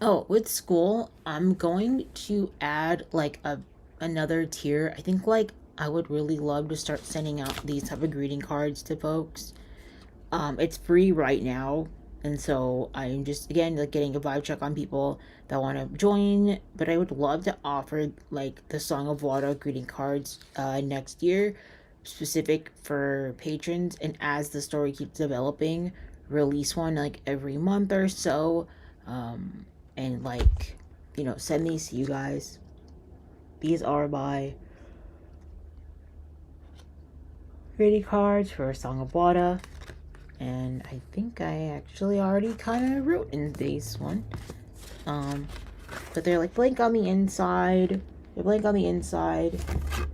Oh, with school, I'm going to add like a another tier. I think like I would really love to start sending out these type of greeting cards to folks. It's free right now, and so I'm just again like getting a vibe check on people that want to join. But I would love to offer like the Song of Wata greeting cards next year, specific for patrons. And as the story keeps developing, release one like every month or so, and like send these to you guys. These are my greeting cards for Song of Wata. And I think I actually already kind of wrote in this one. Um, but they're like blank on the inside. They're blank on the inside.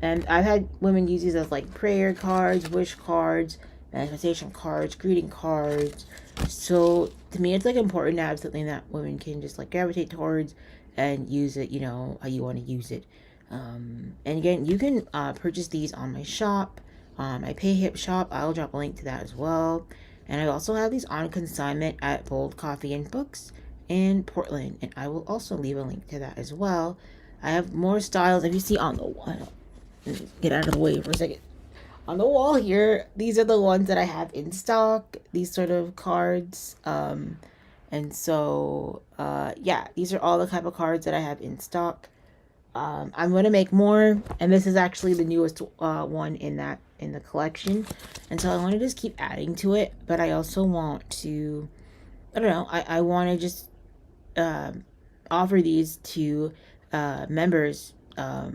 And I've had women use these as like prayer cards, wish cards, manifestation cards, greeting cards. So to me, it's like important to have something that women can just like gravitate towards and use it, how you want to use it. And again, you can purchase these on my shop, my PayHip shop. I'll drop a link to that as well. And I also have these on consignment at Bold Coffee and Books in Portland, and I will also leave a link to that as well. I have more styles. If you see on the wall, get out of the way for a second. On the wall here, these are the ones that I have in stock. These sort of cards, and so yeah, these are all the type of cards that I have in stock. I'm gonna make more, and this is actually the newest one in the collection, and so I want to just keep adding to it. But I also want to, I don't know, I want to just um, offer these to members,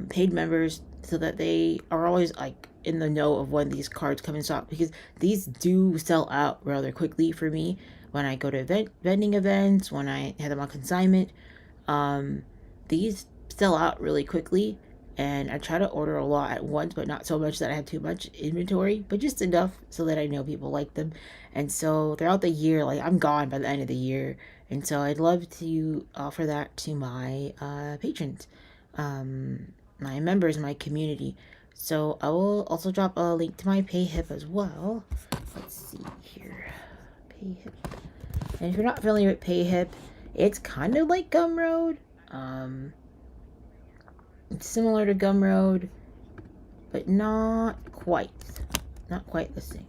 paid members, so that they are always like in the know of when these cards come in stock, because these do sell out rather quickly for me when I go to vending events, when I have them on consignment. Um, these sell out really quickly, and I try to order a lot at once, but not so much that I have too much inventory, but just enough so that I know people like them. And so throughout the year, like I'm gone by the end of the year, and so I'd love to offer that to my patrons, my members, my community. So I will also drop a link to my PayHip as well. Let's see here, PayHip. And if you're not familiar with PayHip, it's kind of like Gumroad. Um, it's similar to Gumroad, but not quite the same.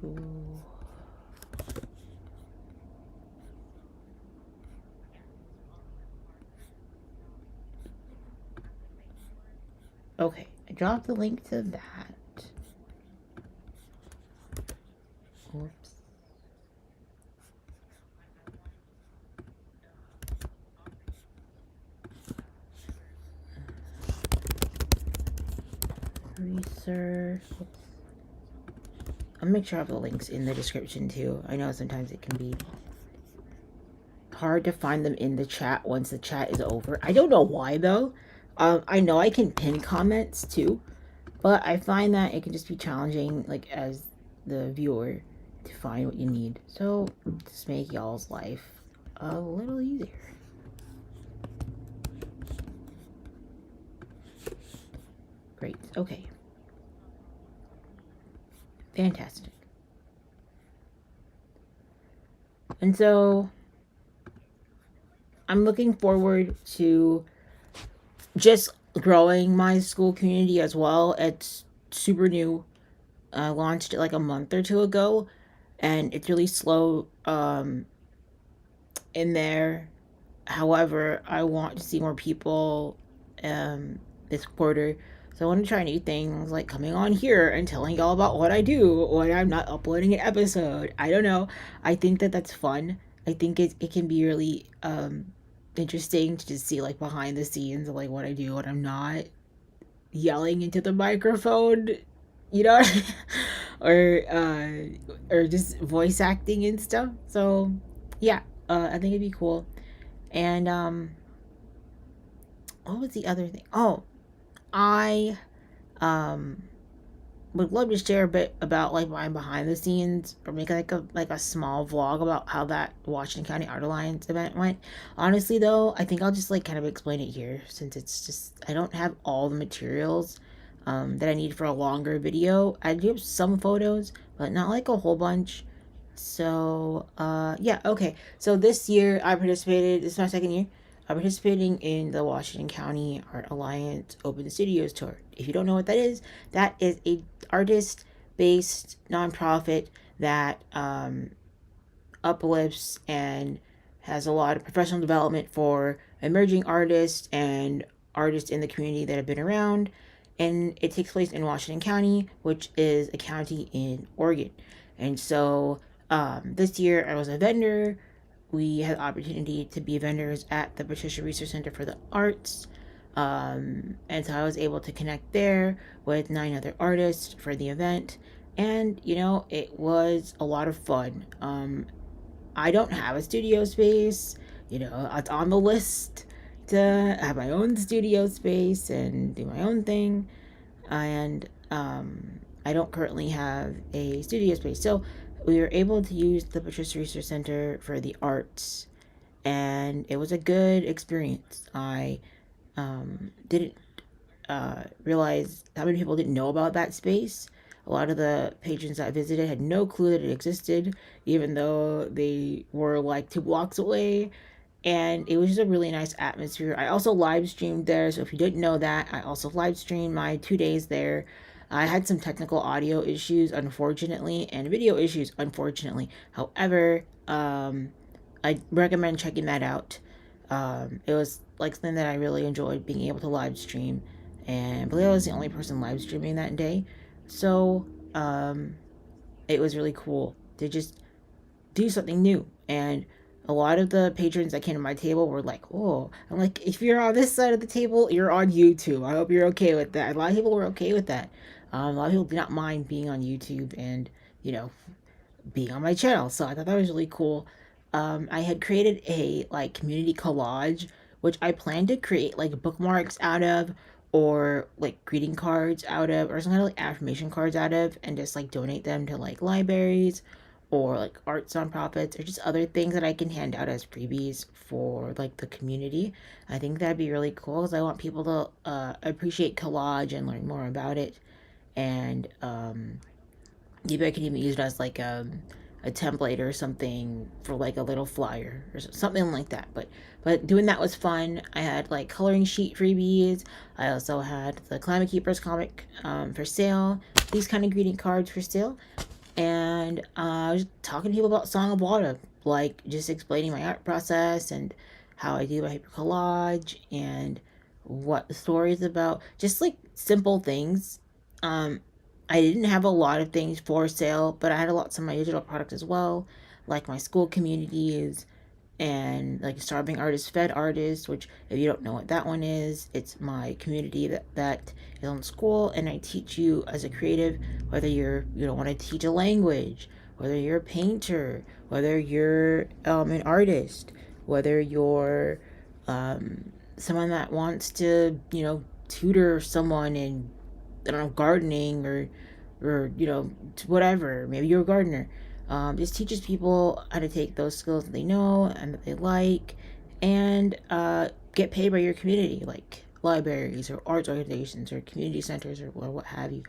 Ooh. Okay, I dropped the link to that. Oops. Research. I'll make sure I have the links in the description too. I know sometimes it can be hard to find them in the chat once the chat is over. I don't know why though. I know I can pin comments too, but I find that it can just be challenging, like as the viewer, to find what you need. So just make y'all's life a little easier. Great. Okay. Fantastic. And so I'm looking forward to just growing my school community as well. It's super new. I launched it like a month or two ago, and it's really slow in there. However, I want to see more people this quarter. So I want to try new things, like coming on here and telling y'all about what I do when I'm not uploading an episode. I don't know. I think that that's fun. I think it can be really interesting to just see like behind the scenes of like what I do when I'm not yelling into the microphone, you know, or just voice acting and stuff. So yeah, I think it'd be cool. And what was the other thing? Oh, I um would love to share a bit about like my behind the scenes, or make like a small vlog about how that Washington County Art Alliance event went. Honestly though, I think I'll just like kind of explain it here, since it's just I don't have all the materials that I need for a longer video. I do have some photos, but not like a whole bunch. So yeah, okay. So this year I participated, this is my second year. I'm participating in the Washington County Art Alliance Open Studios Tour. If you don't know what that is a artist based nonprofit that uplifts and has a lot of professional development for emerging artists and artists in the community that have been around. And it takes place in Washington County, which is a county in Oregon. And so this year I was a vendor. We had the opportunity to be vendors at the Patricia Research Center for the Arts. And so I was able to connect there with 9 other artists for the event. And, it was a lot of fun. I don't have a studio space. It's on the list to have my own studio space and do my own thing. And I don't currently have a studio space. So we were able to use the Patricia Research Center for the Arts, and it was a good experience. I didn't realize how many people didn't know about that space. A lot of the patrons that visited had no clue that it existed, even though they were like 2 blocks away. And it was just a really nice atmosphere. I also live streamed there, so if you didn't know that, I also live streamed my 2 days there. I had some technical audio issues, unfortunately, and video issues, unfortunately. However, I recommend checking that out. It was like something that I really enjoyed, being able to live stream, and I believe I was the only person live streaming that day. So it was really cool to just do something new. And a lot of the patrons that came to my table were like, "Oh," I'm like, "If you're on this side of the table, you're on YouTube. I hope you're okay with that." A lot of people were okay with that. A lot of people did not mind being on YouTube and you know being on my channel. So I thought that was really cool. I had created a like community collage, which I plan to create like bookmarks out of, or like greeting cards out of, or some kind of like affirmation cards out of, and just like donate them to like libraries or like arts nonprofits, or just other things that I can hand out as freebies for like the community. I think that'd be really cool because I want people to appreciate collage and learn more about it. And maybe I could even use it as like a template or something for like a little flyer or something like that. But doing that was fun. I had like coloring sheet freebies. I also had the Climate Keepers comic for sale. These kind of greeting cards for sale. And I was talking to people about Song of Wata, like just explaining my art process and how I do my paper collage and what the story is about. Just like simple things. Um, I didn't have a lot of things for sale, but I had a lot of my digital products as well, like my school communities and like Starving Artist Fed Artist, which if you don't know what that one is, it's my community that is on school, and I teach you as a creative, whether you don't want to teach a language, whether you're a painter, whether you're an artist, whether you're someone that wants to tutor someone in, I don't know, gardening, or whatever. Maybe you're a gardener. Just teaches people how to take those skills that they know and that they like, and get paid by your community, like libraries or arts organizations or community centers, or what have you.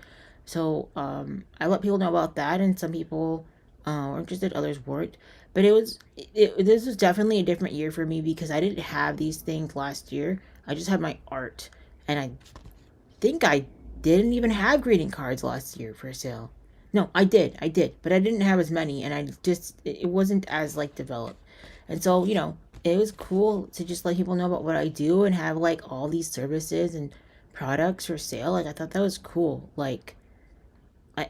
So I let people know about that, and some people were interested, others weren't. But this was definitely a different year for me because I didn't have these things last year. I just had my art, and I think I didn't even have greeting cards last year for sale. No, I did, but I didn't have as many, and I just it wasn't as like developed, and so it was cool to just let people know about what I do and have like all these services and products for sale. Like I thought that was cool. Like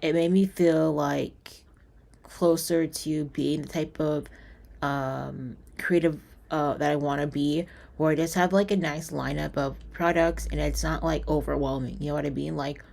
it made me feel like closer to being the type of creative that I want to be, where I just have like a nice lineup of products and it's not like overwhelming. You know what I mean? Like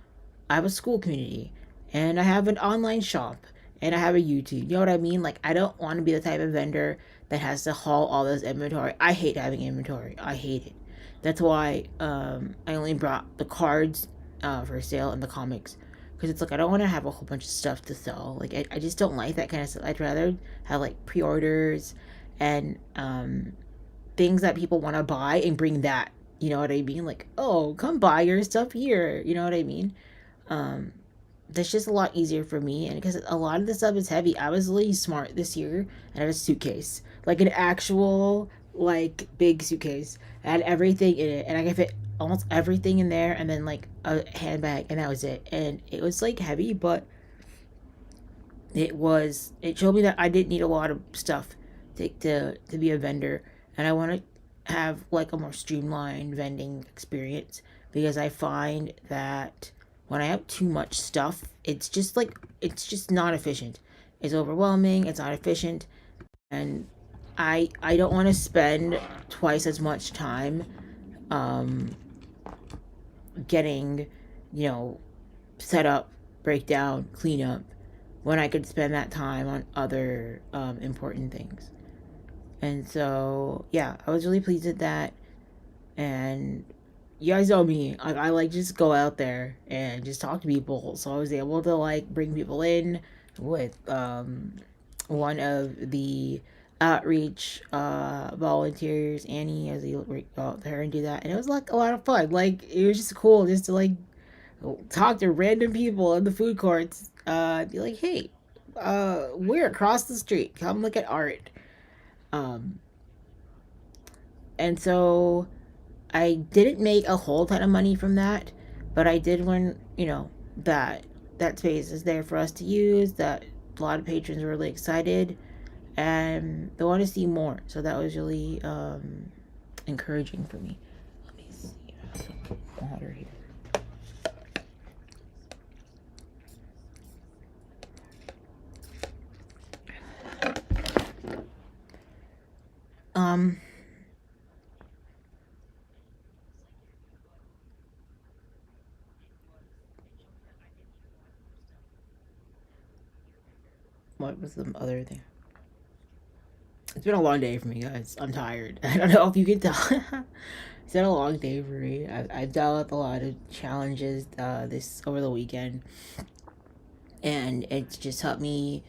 I have a school community and I have an online shop and I have a YouTube. You know what I mean? Like I don't want to be the type of vendor that has to haul all this inventory. I hate having inventory. I hate it. That's why I only brought the cards for sale and the comics, because it's like I don't want to have a whole bunch of stuff to sell. Like I just don't like that kind of stuff. I'd rather have like pre-orders and things that people want to buy and bring that. You know what I mean? Like, oh, come buy your stuff here. You know what I mean? Um, that's just a lot easier for me, and because a lot of the stuff is heavy. I was really smart this year and I had a suitcase, like an actual like big suitcase. I had everything in it, and I could fit almost everything in there, and then like a handbag, and that was it. And it was like heavy, but it showed me that I didn't need a lot of stuff to be a vendor, and I want to have like a more streamlined vending experience, because I find that when I have too much stuff, it's just not efficient. It's overwhelming. It's not efficient, and I don't want to spend twice as much time um, getting, you know, set up, break down, clean up, when I could spend that time on other important things. And so, yeah, I was really pleased with that. And you guys know me, I like just go out there and just talk to people. So I was able to like bring people in with one of the outreach volunteers, Annie, as you go out there and do that. And it was like a lot of fun. Like it was just cool just to like talk to random people in the food courts. Be like, hey, we're across the street. Come look at art. Um, and so I didn't make a whole ton of money from that, but I did learn, that that space is there for us to use. That a lot of patrons were really excited and they want to see more. So that was really encouraging for me. Let me see. I have some water here. Um, what was the other thing? It's been a long day for me, guys. I'm tired. I don't know if you can tell. It's been a long day for me. I've dealt with a lot of challenges this over the weekend, and it's just helped me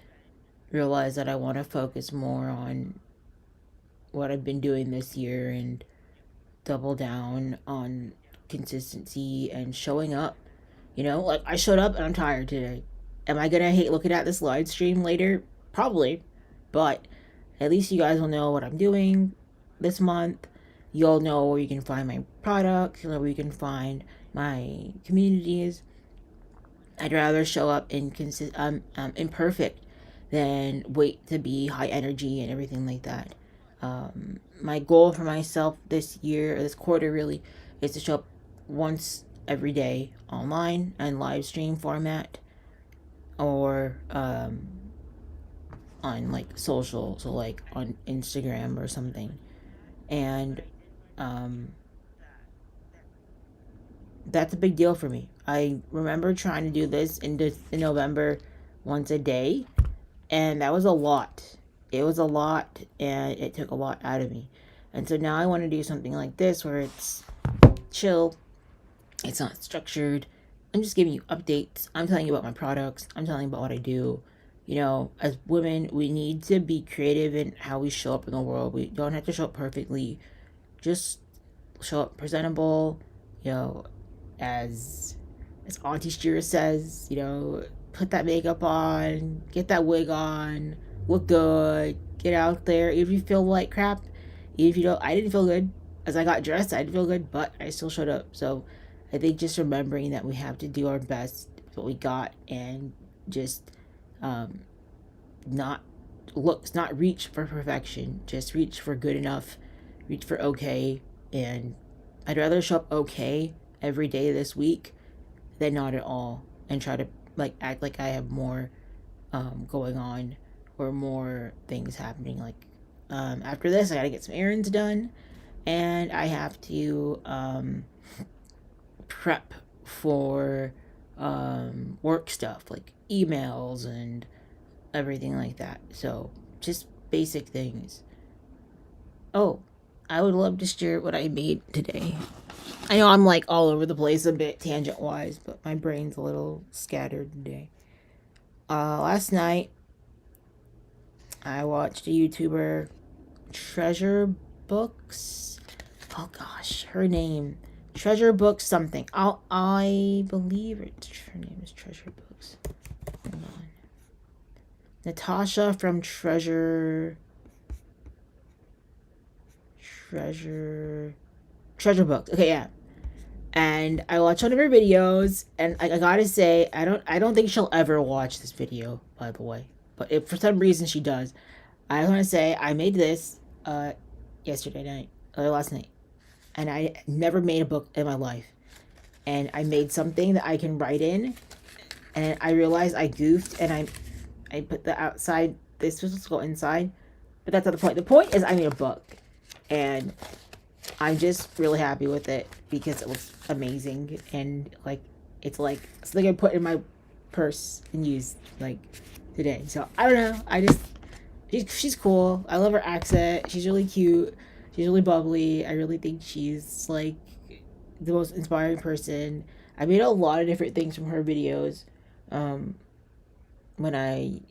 realize that I want to focus more on what I've been doing this year and double down on consistency and showing up. Like I showed up and I'm tired today. Am I gonna hate looking at this live stream later? Probably, but at least you guys will know what I'm doing this month. You'll know where you can find my products. You'll know where you can find my communities. I'd rather show up imperfect than wait to be high energy and everything like that. My goal for myself this year, or this quarter really, is to show up once every day online and live stream format, or on like social, so like on Instagram or something. And um, that's a big deal for me. I remember trying to do this in November once a day, and that was a lot. It was a lot, and it took a lot out of me. And so now I want to do something like this where it's chill, it's not structured. I'm just giving you updates. I'm telling you about my products. I'm telling you about what I do. As women, we need to be creative in how we show up in the world. We don't have to show up perfectly. Just show up presentable, you know, as Auntie Shira says, put that makeup on, get that wig on, look good, get out there. Even if you feel like crap, even if you don't, I didn't feel good as I got dressed. I didn't feel good, but I still showed up. So I think just remembering that we have to do our best with what we got, and just um, not not reach for perfection, just reach for good enough, reach for okay. And I'd rather show up okay every day this week than not at all, and try to like act like I have more going on, or more things happening. Like after this, I gotta get some errands done, and I have to prep for work stuff like emails and everything like that. So just basic things. Oh, I would love to share what I made today. I know I'm like all over the place a bit tangent wise, but my brain's a little scattered today. Last night I watched a YouTuber, Treasure Books. Oh gosh, her name, Treasure Books something. I believe her name is Treasure Books. Hold on. Natasha from Treasure Books. Okay, yeah. And I watched one of her videos, and I gotta say, I don't think she'll ever watch this video, by the way. But if for some reason she does, I want to say I made this yesterday night, or last night, and I never made a book in my life, and I made something that I can write in, and I realized I goofed, and I put the outside. This was supposed to go inside, but that's not the point. The point is I made a book, and I'm just really happy with it because it looks amazing, and like it's like something I put in my purse and use like today. So I don't know. She's cool. I love her accent. She's really cute. She's really bubbly. I really think she's like the most inspiring person. I made a lot of different things from her videos. When I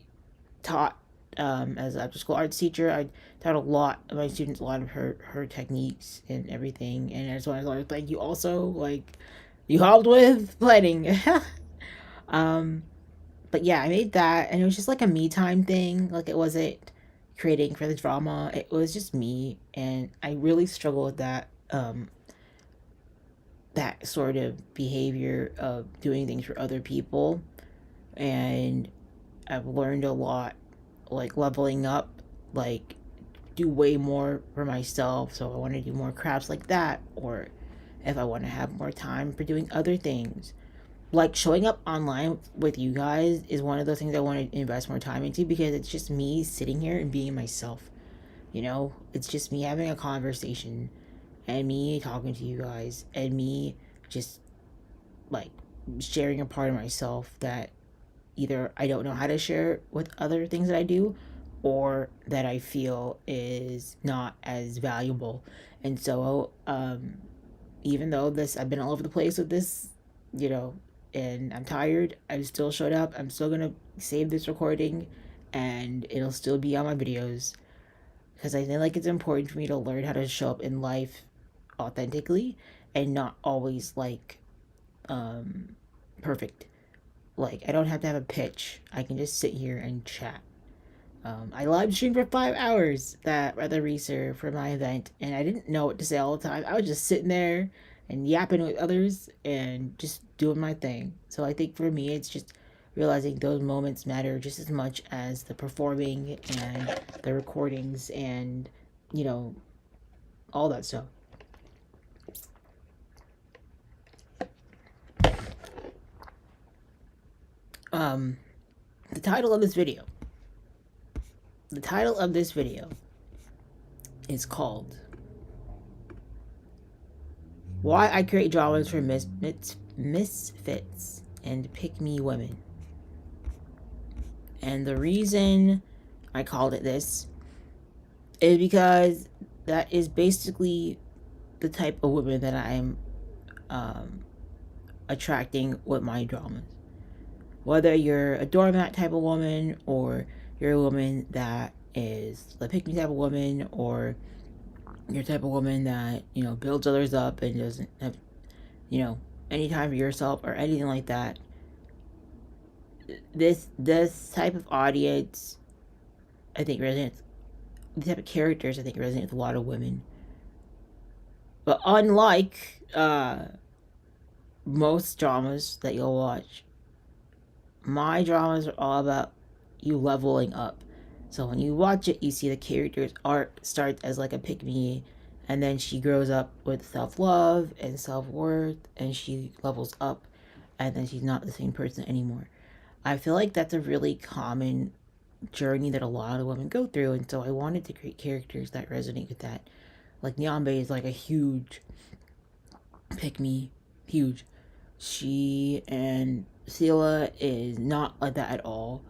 taught as an after school arts teacher, I taught a lot of my students a lot of her techniques and everything. And I just want to thank you also, like you helped with planning. But yeah, I made that, and it was just like a me time thing. Like it wasn't creating for the drama. It was just me, and I really struggle with that. That sort of behavior of doing things for other people, and I've learned a lot, like leveling up, like do way more for myself. So I want to do more crafts like that, or if I want to have more time for doing other things. Like showing up online with you guys is one of those things I want to invest more time into because it's just me sitting here and being myself. You know, it's just me having a conversation and me talking to you guys and me just like sharing a part of myself that either I don't know how to share with other things that I do or that I feel is not as valuable. And so, even though I've been all over the place with this, you know, and I'm tired, I still showed up. I'm still gonna save this recording and it'll still be on my videos because I think like it's important for me to learn how to show up in life authentically and not always like perfect. Like I don't have to have a pitch. I can just sit here and chat. I live streamed for 5 hours that Rather Research for my event, and I didn't know what to say all the time. I was just sitting there and yapping with others and just doing my thing. So I think for me, it's just realizing those moments matter just as much as the performing and the recordings and, you know, all that stuff. The title of this video. The title of this video is called Why I Create Dramas for Misfits and Pick-Me Women. And the reason I called it this is because that is basically the type of women that I am attracting with my dramas. Whether you're a doormat type of woman or you're a woman that is the pick-me type of woman, or you're the type of woman that, you know, builds others up and doesn't have, you know, any time for yourself or anything like that. This type of audience, I think, resonates. The type of characters, I think, resonate with a lot of women. But unlike most dramas that you'll watch, my dramas are all about you leveling up. So when you watch it, you see the character's arc starts as like a pick-me, and then she grows up with self-love and self-worth, and she levels up, and then she's not the same person anymore. I feel like that's a really common journey that a lot of women go through, and so I wanted to create characters that resonate with that. Like Niambe is like a huge pick-me, huge. She and Sela is not like that at all.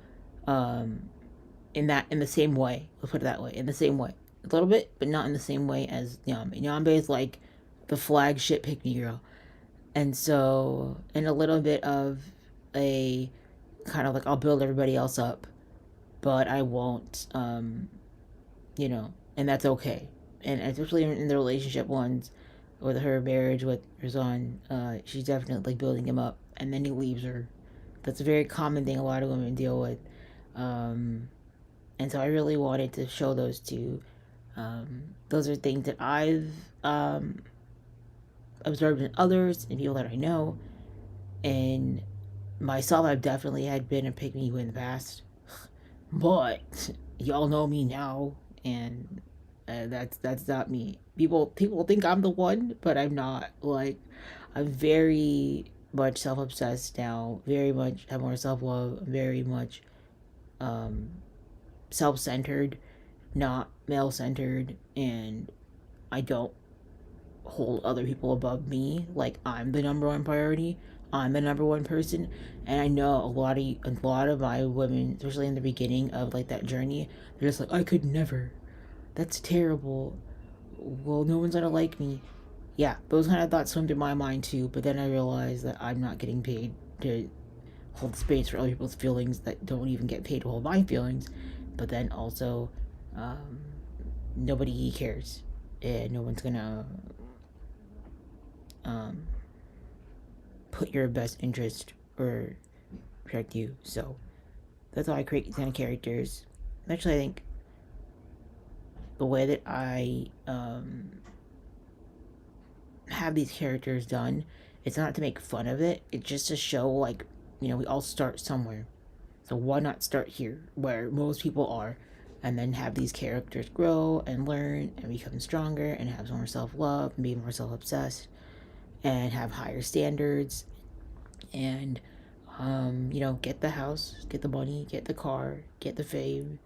In the same way, let's put it that way, in the same way. a little bit, but not in the same way as Niambe. Niambe is like the flagship pick me girl, and so and a little bit of a kind of like I'll build everybody else up, but I won't, and that's okay. And especially in the relationship ones, with her marriage with Razan, she's definitely like building him up, and then he leaves her. That's a very common thing a lot of women deal with. Um, and so I really wanted to show those two. Those are things that I've observed in others and people that I know. And myself, I've definitely had been a pick me in the past, but y'all know me now, and that's not me. People think I'm the one, but I'm not. Like, I'm very much self obsessed now. Very much have more self love. Very much um, self centered, not male centered, and I don't hold other people above me. Like, I'm the number one priority. I'm the number one person, and I know a lot of my women, especially in the beginning of like that journey, they're just like, I could never. That's terrible. Well, no one's gonna like me. Yeah, those kind of thoughts swim through my mind too. But then I realized that I'm not getting paid to hold space for other people's feelings that don't even get paid to hold my feelings. But then also, um, nobody cares, and no one's gonna um, put your best interest or protect you. So that's how I create these kind of characters. Actually, I think the way that I have these characters done, it's not to make fun of it. It's just to show, like, we all start somewhere. So why not start here, where most people are, and then have these characters grow and learn and become stronger and have more self love and be more self obsessed and have higher standards and get the house, get the money, get the car, get the fame,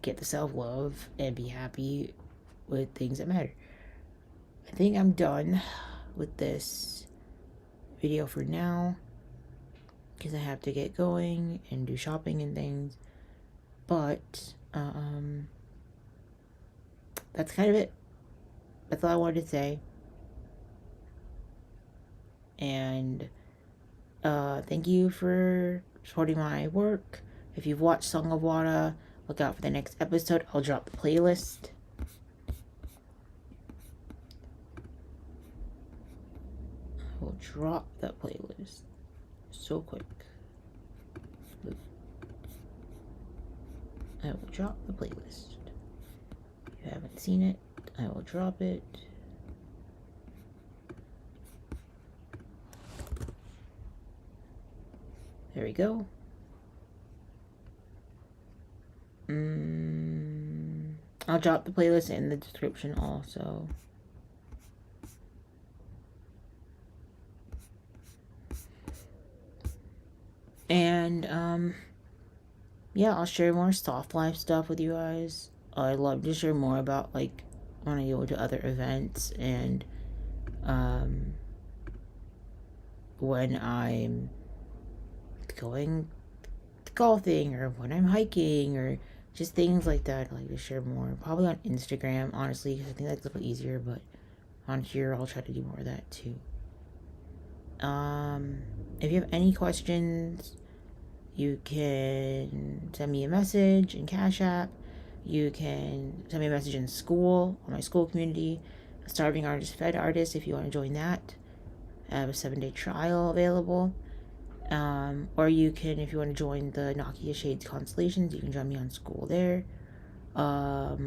get the self love, and be happy with things that matter. I think I'm done with this video for now because I have to get going and do shopping and things. But that's kind of it. That's all I wanted to say. And thank you for supporting my work. If you've watched Song of Wata, look out for the next episode. I'll drop the playlist. I will drop that playlist so quick. I will drop the playlist. If you haven't seen it, I will drop it. There we go. I'll drop the playlist in the description also. And yeah, I'll share more soft life stuff with you guys. I'd love to share more about like when I go to other events and when I'm going golfing or when I'm hiking or just things like that. I'd like to share more. Probably on Instagram, honestly, because I think that's a little easier, but on here I'll try to do more of that too. If you have any questions, you can send me a message in Cash App. You can send me a message in school, on my school community, Starving Artist, Fed Artist, if you want to join that. I have a 7-day trial available. Or you can, if you want to join the Nakia Shade constellations, you can join me on school there. Instagram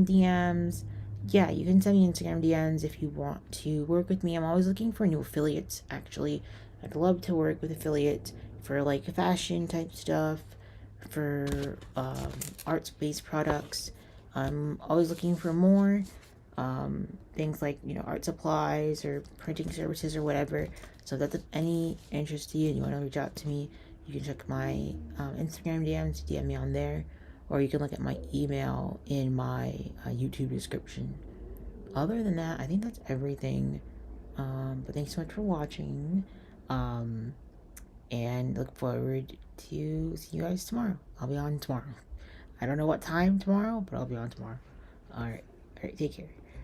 DMs. Yeah, you can send me Instagram DMs if you want to work with me. I'm always looking for new affiliates, actually. I'd love to work with affiliates for like fashion type stuff, for arts-based products. I'm always looking for more things like, art supplies or printing services or whatever. So if that's of any interest to you and you want to reach out to me, you can check my Instagram DMs, DM me on there, or you can look at my email in my YouTube description. Other than that, I think that's everything. But thanks so much for watching. And look forward to seeing you guys tomorrow. I'll be on tomorrow. I don't know what time tomorrow, but I'll be on tomorrow. All right, take care.